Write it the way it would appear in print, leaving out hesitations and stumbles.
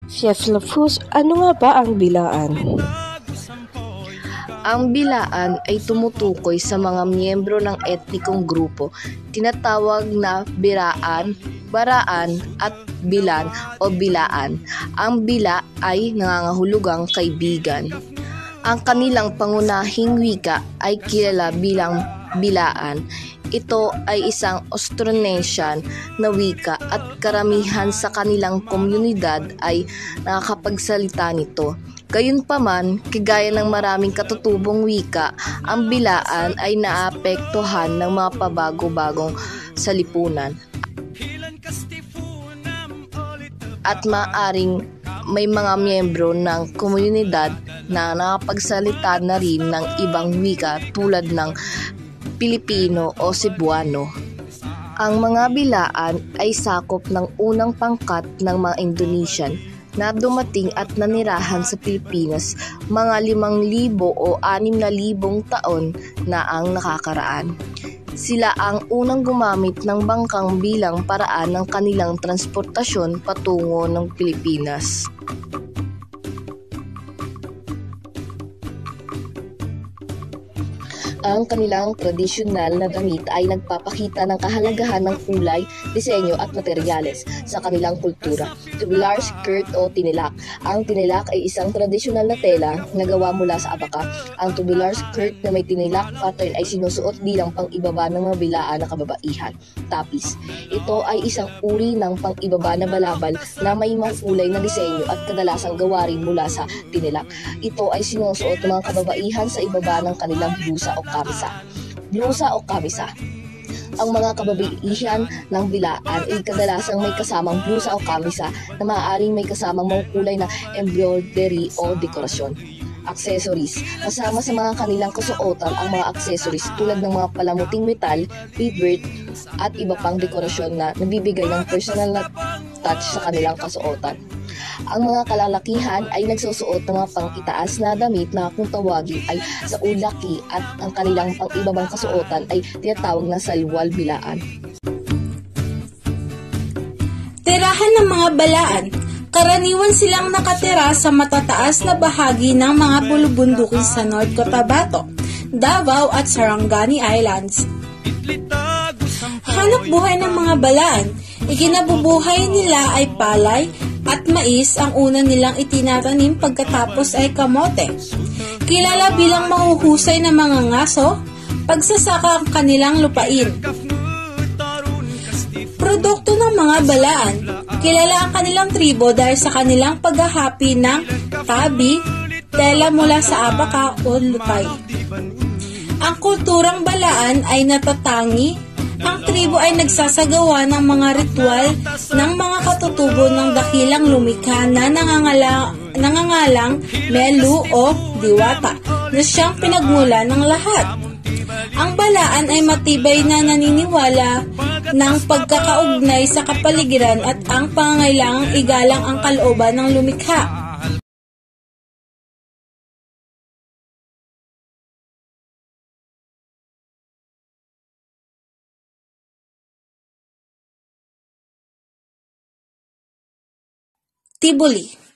Chef Lafus, ano nga ba ang bilaan? Ang bilaan ay tumutukoy sa mga miyembro ng etnikong grupo, tinatawag na biraan, baraan at bilan o bilaan. Ang bila ay nangangahulugang kaibigan. Ang kanilang pangunahing wika ay kilala bilang bilaan. Ito ay isang Austronesian na wika at karamihan sa kanilang komunidad ay nakakapagsalita nito. Gayunpaman, kagaya ng maraming katutubong wika, ang bilaan ay naapektuhan ng mga pabago-bagong salipunan at maaring may mga miyembro ng komunidad na nakapagsalita na rin ng ibang wika tulad ng Pilipino o Cebuano. Ang mga bilaan ay sakop ng unang pangkat ng mga Indonesian na dumating at nanirahan sa Pilipinas mga 5,000 o 6,000 taon na ang nakakaraan. Sila ang unang gumamit ng bangkang bilang paraan ng kanilang transportasyon patungo ng Pilipinas. Ang kanilang tradisyonal na damit ay nagpapakita ng kahalagahan ng kulay, disenyo at materyales sa kanilang kultura. Tubular skirt o tinilak. Ang tinilak ay isang tradisyonal na tela na gawa mula sa abaka. Ang tubular skirt na may tinilak pattern ay sinusuot bilang pang-ibaba ng mga bilaan na kababaihan. Tapis. Ito ay isang uri ng pang-ibaba na balabal na may makulay na disenyo at kadalasang gawa rin mula sa tinilak. Ito ay sinusuot ng mga kababaihan sa ibaba ng kanilang blusa o kamisa. Blusa o kamisa. Ang mga kababaihan ng bilaan ay kadalasang may kasamang blusa o kamisa na maaaring may kasamang makukulay na embroidery o dekorasyon. Accessories. Kasama sa mga kanilang kasuotan ang mga accessories tulad ng mga palamuting metal, beadwork, at iba pang dekorasyon na nabibigay ng personal na touch sa kanilang kasuotan. Ang mga kalalakihan ay nagsusuot ng mga pang-itaas na damit na kung tawagin ay sa ulaki at ang kanilang pang-ibabang kasuotan ay tinatawag na salwal bilaan. Tirahan ng mga balaan. Karaniwan silang nakatira sa matataas na bahagi ng mga bulubundukin sa North Cotabato, Davao at Sarangani Islands. Hanap buhay ng mga balaan. Ikinabubuhay nila ay palay at mais ang una nilang itinatanim pagkatapos ay kamote. Kilala bilang mahuhusay na mga ngaso, pagsasaka ang kanilang lupain. Produkto ng mga balaan. Kilala ang kanilang tribo dahil sa kanilang paghahapi ng tabi, tela mula sa abaka o lutay. Ang kulturang balaan ay natatangi. Ang tribo ay nagsasagawa ng mga ritual ng mga katutubo ng dakilang lumikha na nangangalang Melu o Diwata na siyang pinagmula ng lahat. Ang balaan ay matibay na naniniwala ng pagkakaugnay sa kapaligiran at ang pangangailangang igalang ang kalooban ng lumikha. Tiboli.